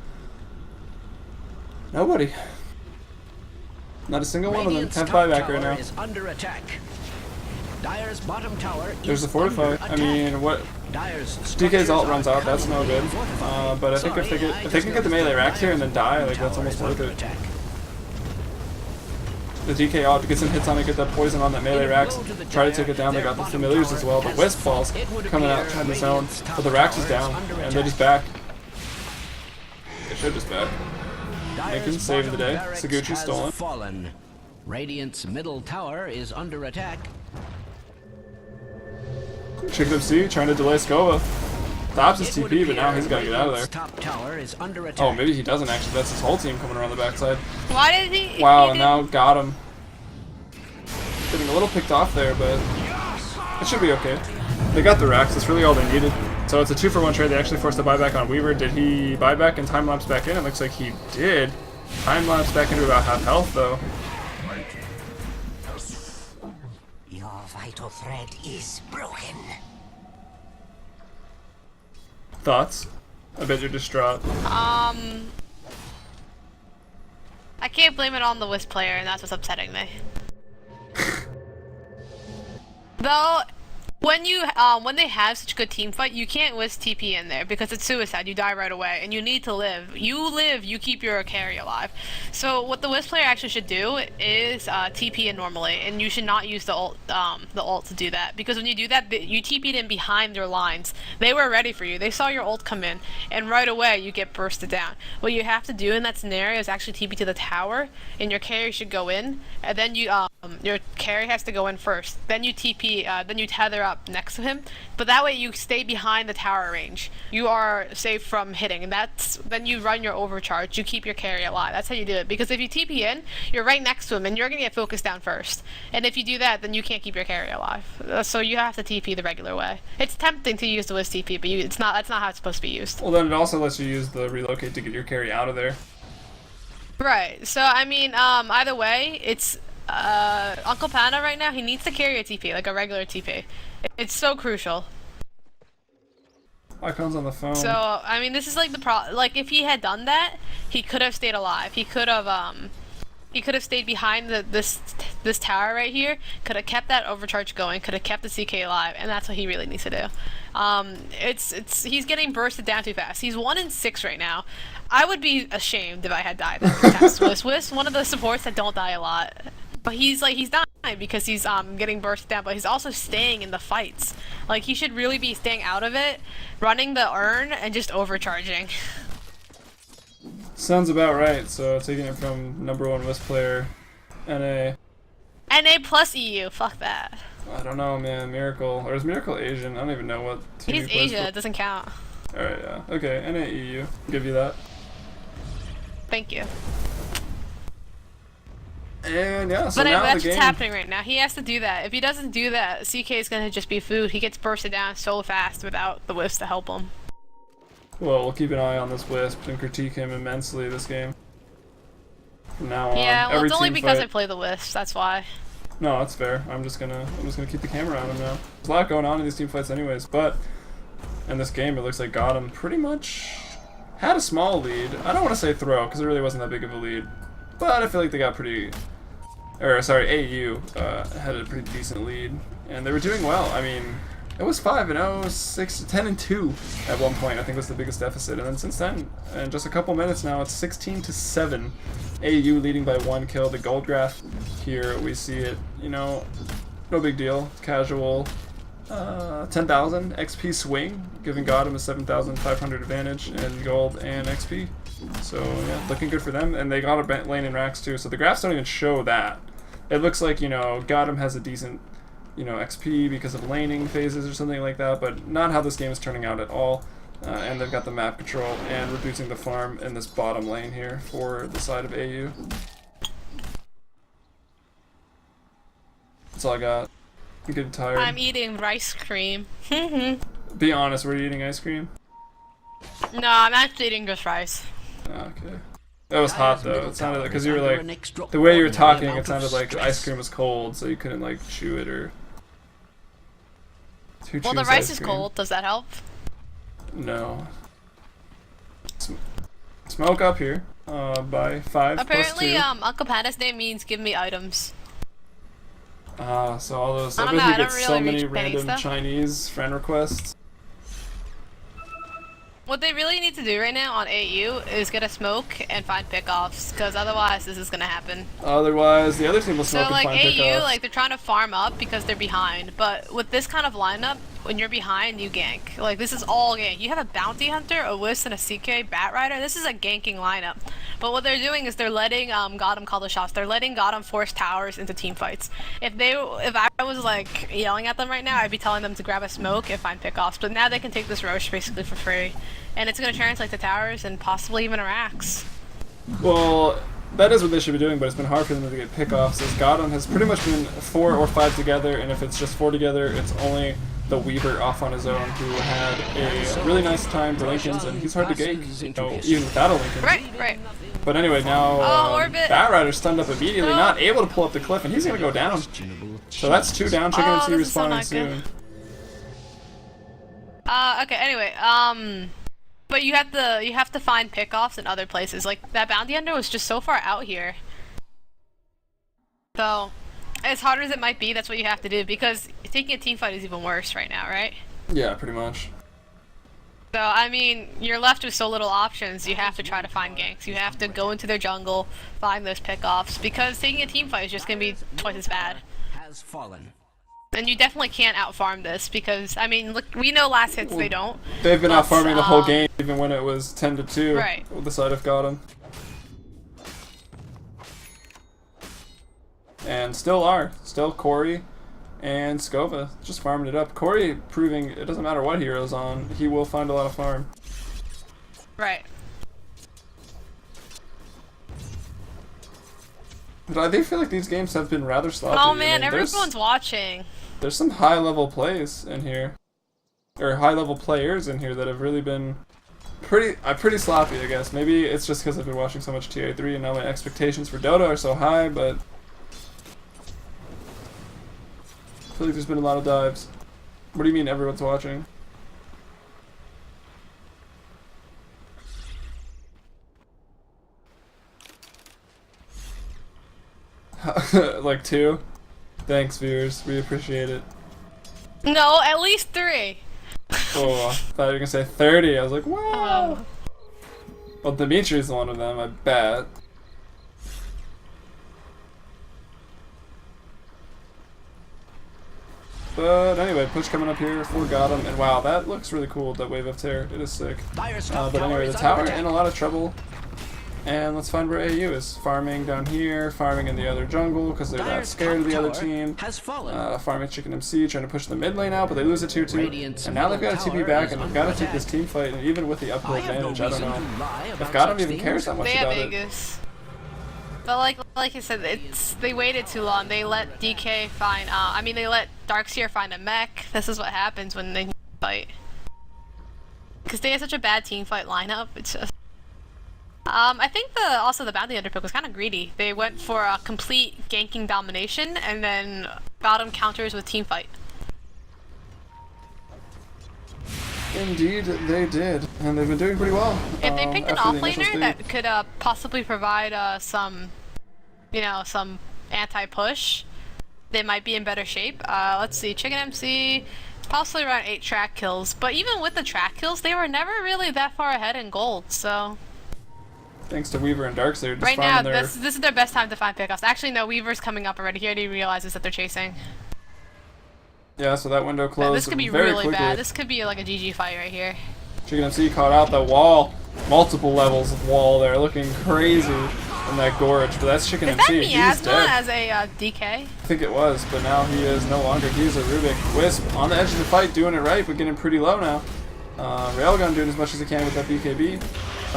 nobody. Not a single one of them have buyback right now. Is under attack. Dire's bottom tower There's the fortify. I mean, what? DK's ult runs out. That's no good. But I think if they can get the melee Rax here and then die, like that's almost worth it. The DK ult, get some hits on it, get that poison on that melee Rax, try to take it down. They got the familiars as well. The Wisp falls, coming out, trying to zone, but the Rax is down, and they just back. They should just back. Making save of the day. Saguchi stolen. Fallen. Radiant's middle tower is under attack. Chicken C trying to delay Skova. Stops his TP, but now he's got to get out of there. Top tower is under attack. Oh, maybe he doesn't actually. That's his whole team coming around the backside. Why did he? Wow, and now got him. Getting a little picked off there, but it should be okay. They got the Rax. That's really all they needed. So it's a 2-for-1 trade. They actually forced a buyback on Weaver. Did he buy back and time lapse back in? It looks like he did. Time lapse back into about half health, though. Your vital thread is broken. Thoughts? I bet you're distraught. I can't blame it on the Wisp player, and that's what's upsetting me. Though, when they have such a good team fight, you can't Wisp TP in there because it's suicide. You die right away, and you need to live. You live, you keep your carry alive. So what the Wisp player actually should do is TP in normally, and you should not use the ult to do that, because when you do that, you TP'd in behind their lines. They were ready for you. They saw your ult come in, and right away you get bursted down. What you have to do in that scenario is actually TP to the tower, and your carry should go in, and then you your carry has to go in first. Then you TP, then you tether up next to him, but that way you stay behind the tower range. You are safe from hitting, and then you run your overcharge. You keep your carry alive. That's how you do it, because if you TP in, you're right next to him, and you're gonna get focused down first. And if you do that, then you can't keep your carry alive. So you have to TP the regular way. It's tempting to use the Wisp TP, but it's not. That's not how it's supposed to be used. Well, then it also lets you use the relocate to get your carry out of there. Right. So I mean, either way, it's Uncle Panda right now. He needs to carry a TP, like a regular TP. It's so crucial. Icon's on the phone. So I mean, this is like the like if he had done that, he could have stayed alive. He could have He could have stayed behind this tower right here. Could have kept that overcharge going. Could have kept the CK alive, and that's what he really needs to do. He's getting bursted down too fast. He's 1 in 6 right now. I would be ashamed if I had died every time. Swiss, one of the supports that don't die a lot, but he's dying because he's getting bursted down. But he's also staying in the fights. Like, he should really be staying out of it, running the urn, and just overcharging. Sounds about right. So taking it from #1 Wisp player, NA. NA plus EU. Fuck that. I don't know, man. Miracle, or is Miracle Asian? I don't even know what team He's he plays Asia. for. It doesn't count. All right, yeah. Okay, NA EU. Give you that. Thank you. And yeah, so but now that's the game. what's happening right now. He has to do that. If he doesn't do that, CK is gonna just be food. He gets bursted down so fast without the whiffs to help him. Well, we'll keep an eye on this Wisp and critique him immensely this game. From now on. Yeah, well, every it's only team because fight. I play the whiffs. That's why. No, that's fair. I'm just gonna keep the camera on him now. There's a lot going on in these team fights, anyways. But in this game, it looks like GOTM pretty much had a small lead. I don't want to say throw because it really wasn't that big of a lead, but I feel like they got pretty. Or sorry, AU had a pretty decent lead, and they were doing well. I mean, it was 5-0, 10-2 at one point. I think was the biggest deficit, and then since then, in just a couple minutes now, it's 16-7. AU leading by 1 kill. The gold graph here, we see it. You know, no big deal. Casual. 10,000 XP swing, giving GOTM a 7,500 advantage in gold and XP. So yeah, looking good for them, and they got a lane in racks too. So the graphs don't even show that. It looks like, you know, GOTM has a decent, you know, XP because of laning phases or something like that, but not how this game is turning out at all. And they've got the map control and reducing the farm in this bottom lane here for the side of AU. That's all I got. I'm getting tired. I'm eating rice cream. Be honest, were you eating ice cream? No, I'm actually eating just rice. Okay. That was hot though. It sounded like, because you were like, the way you were talking, it sounded like the ice cream was cold, so you couldn't like chew it or. Well, the rice is cold. Does that help? No. Smoke up here. By 5 Apparently, plus 2. Uncle Panda's name means give me items. So all those. I I don't bet know, you I get don't so really many reach Penny random stuff. Chinese friend requests. What they really need to do right now on AU is get a smoke and find pickoffs, because otherwise this is gonna happen. Otherwise, the other team will smoke So like and find AU, pickoffs. like they're trying to farm up because they're behind, but with this kind of lineup, when you're behind, you gank. Like this is all gank. You have a bounty hunter, a wisp, and a CK bat rider. This is a ganking lineup. But what they're doing is they're letting GOTM call the shots. They're letting GOTM force towers into team fights. If I was like yelling at them right now, I'd be telling them to grab a smoke and find pickoffs. But now they can take this Roche basically for free, and it's gonna translate to towers and possibly even racks. Well, that is what they should be doing, but it's been hard for them to get pickoffs, as GOTM has pretty much been 4 or 5 together, and if it's just 4 together, it's only the Weaver off on his own, who had a really nice time for Lincolns, and he's hard to gank, you know, even without a Lincoln. Right. But anyway, now Orbit. Bat Rider's stunned up immediately, Oh. not able to pull up the cliff, and he's gonna go down. So that's 2 down. Chicken and Tea this is so respawning not soon. good. Okay, anyway, but you have to find pickoffs in other places. Like that bounty hunter was just so far out here. So, as hard as it might be, that's what you have to do, because taking a team fight is even worse right now, right? Yeah, pretty much. So, I mean, you're left with so little options, you have to try to find ganks. You have to go into their jungle, find those pickoffs, because taking a team fight is just going to be twice as bad. Has fallen. And you definitely can't out-farm this, because, I mean, look, we know last hits they don't. They've been But, out farming the whole game, even when it was 10-2 Right. with the side of GOTM. And still are. Still Corey and Skova just farming it up. Corey proving it doesn't matter what hero's on, he will find a lot of farm. Right. But I do feel like these games have been rather sloppy. Oh man, I mean, everyone's watching. There's some high level plays in here. Or high level players in here that have really been pretty sloppy, I guess. Maybe it's just because I've been watching so much TA3 and now my expectations for Dota are so high, but I feel like there's been a lot of dives. What do you mean everyone's watching? Like 2? Thanks, viewers. We appreciate it. No, at least 3. Oh, I thought you were gonna say 30. I was like, wow. Well, Dimitri's one of them, I bet. But anyway, push coming up here for GOTM, and wow, that looks really cool, that Wave of Terror. It is sick. But anyway, the tower in a lot of trouble. And let's find where AU is. Farming down here, farming in the other jungle because they're not scared of the other team. Farming Chicken MC, trying to push the mid lane out, but they lose it 2-2. And now they've got to TP back, and they've got to take this team fight, and even with the uphill advantage, I don't know if GOTM even cares that much about it. But like you said, they waited too long. They let DK find, they let Darkseer find a mech. This is what happens when they fight. Because they had such a bad team fight lineup, it's just... I think also the bounty hunter pick was kind of greedy. They went for a complete ganking domination, and then GOTM counters with team fight. Indeed, they did, and they've been doing pretty well. If they picked an offlaner that could possibly provide some anti-push, they might be in better shape. Let's see, Chicken MC, possibly around 8 track kills, but even with the track kills, they were never really that far ahead in gold, so... Thanks to Weaver and Darkseer. Right now, this is their best time to find pickoffs. Actually, no, Weaver's coming up already. He already realizes that they're chasing. Yeah, so that window closed. This could be very really quickly. bad. This could be like a GG fight right here. Chicken MC caught out the wall. Multiple levels of wall there, looking crazy in that gorge. But that's Chicken MC. Is that Miasma as a DK? I think it was, but now he is no longer. He's a Rubik. Wisp on the edge of the fight, doing it right, but getting pretty low now. Railgun doing as much as he can with that BKB.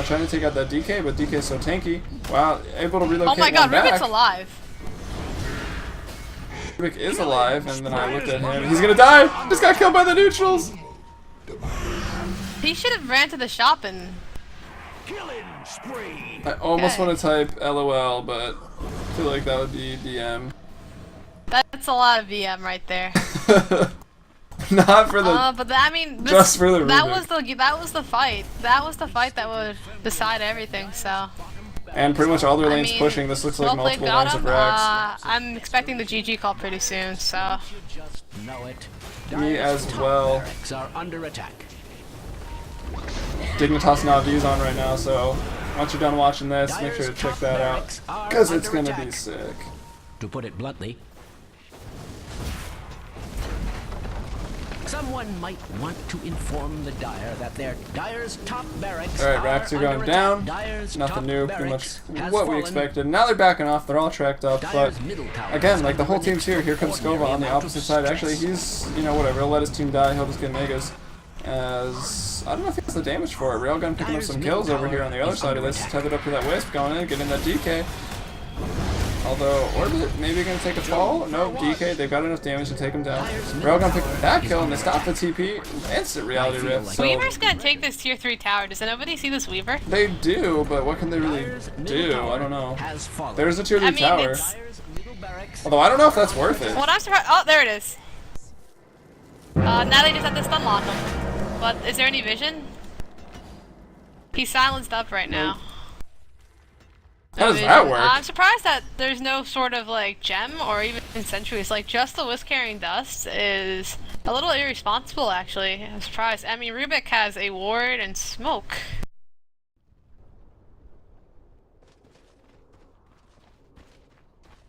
Trying to take out that DK, but DK's so tanky. Wow, able to relocate. Oh my god, Rubik's alive. Rubik is alive, and then I looked at him. He's gonna die! Just got killed by the neutrals! He should have ran to the shop and... I almost want to type LOL, but I feel like that would be DM. That's a lot of VM right there. Not for the. But I mean, just for the. That was the fight. That was the fight that would decide everything. So. And pretty much all their lanes pushing. This looks like multiple lanes of racks. I'm expecting the GG call pretty soon. So. Me as well. Under attack. Dignitas Navi's on right now, so once you're done watching this, make sure to check that out because it's gonna be sick. To put it bluntly. Someone might want to inform the Dire that their Dire's top barracks Alright, racks are going down. Nothing new, pretty much what we expected. Now they're backing off, they're all tracked up, but again, like the whole team's here. Here comes Skova on the opposite side. Actually, he's, you know, whatever, he'll let his team die, he'll just get megas. As, I don't know if he has the damage for it. Railgun picking up some kills over here on the other side of this. Tethered up to that Wisp, going in, getting that DK. Although, Orbit maybe going to take a fall? No, DK, they've got enough damage to take him down. Railgun picked that kill and they stopped the TP. Instant reality rift. So Weaver's going to take this tier 3 tower. Does anybody see this Weaver? they do, but what can they really do? I don't know. There's a tier 3 tower. Although I don't know if that's worth it. What I'm surprised. Oh, there it is. Now they just have to stun lock him. But is there any vision? He's silenced up right now. How does that work? I'm surprised that there's no sort of like gem or even sentries. Like just the Wisp carrying dust is a little irresponsible actually. I'm surprised. I mean, Rubik has a ward and smoke.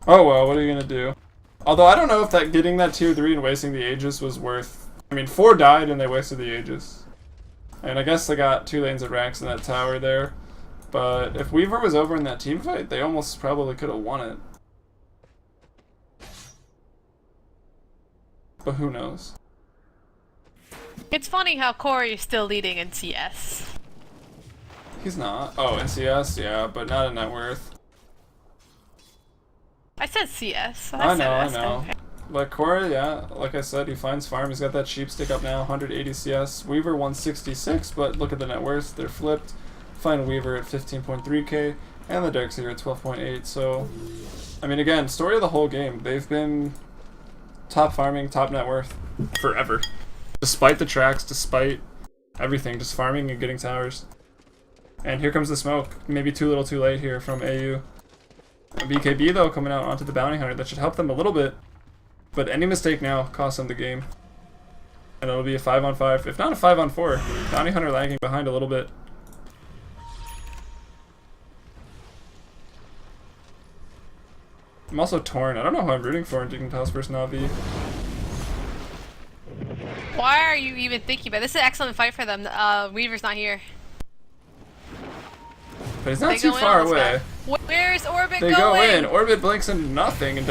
Oh well, what are you gonna do? Although I don't know if that getting that tier 3 and wasting the Aegis was worth. I mean, 4 died and they wasted the Aegis. And I guess they got 2 lanes of racks in that tower there. But if Weaver was over in that team fight, they almost probably could have won it. But who knows? It's funny how Corey is still leading in CS. He's not. Oh, in CS, yeah, but not in net worth. I said CS. I know. But Corey, yeah, like I said, he finds farm. He's got that sheep stick up now, 180 CS. Weaver 166, but look at the net worth. They're flipped. Find Weaver at 15.3k, and the Darkseer at 12.8. So, I mean, again, story of the whole game. They've been top farming, top net worth forever. Despite the tracks, despite everything, just farming and getting towers. And here comes the smoke. Maybe too little too late here from AU. BKB though coming out onto the bounty hunter. That should help them a little bit. But any mistake now costs them the game. And it'll be a 5-on-5, if not a 5-on-4. Bounty hunter lagging behind a little bit. I'm also torn. I don't know who I'm rooting for in Dignitas versus Na'Vi. Why are you even thinking about it? This is an excellent fight for them. Weaver's not here. But he's not too far away. Where's Orbit going? They go in. Orbit blinks into nothing and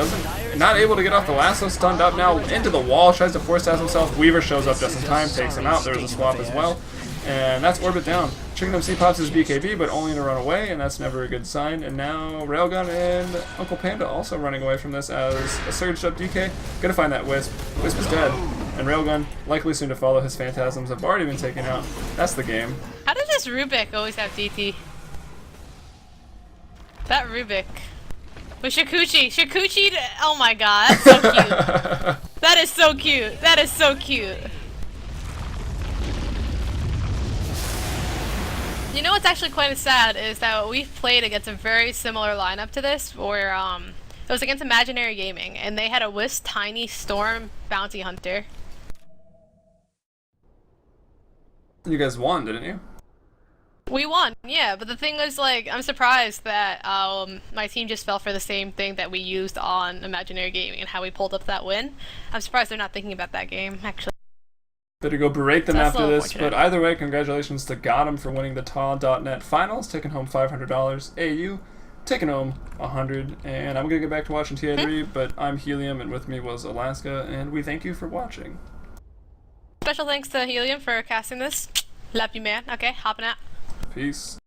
not able to get off the lasso. Stunned up now into the wall. Tries to force out himself. Weaver shows up just in time. Takes him out. There's a swap as well. And that's Orbit down. Chicken MC pops his BKB, but only to run away, and that's never a good sign. And now Railgun and Uncle Panda also running away from this as a surged up DK. Gonna find that Wisp. Wisp is dead. And Railgun, likely soon to follow. His Phantasms have already been taken out. That's the game. How does this Rubik always have DT? That Rubik. With Shikuchi. Shikuchi, oh my god, that's so cute. That is so cute. That is so cute. You know what's actually quite sad is that we've played against a very similar lineup to this, where it was against Imaginary Gaming, and they had a Wisp, Tiny, Storm, Bounty Hunter. You guys won, didn't you? We won, yeah, but the thing is, like, I'm surprised that my team just fell for the same thing that we used on Imaginary Gaming and how we pulled up that win. I'm surprised they're not thinking about that game, actually. Better go berate them after this, but either way, congratulations to GOTM for winning the TAW.net finals, taking home $500. AU, taking home $100, and I'm going to get back to watching TA3, but I'm Helium, and with me was Alaska, and we thank you for watching. Special thanks to Helium for casting this. Love you, man. Okay, hopping out. Peace.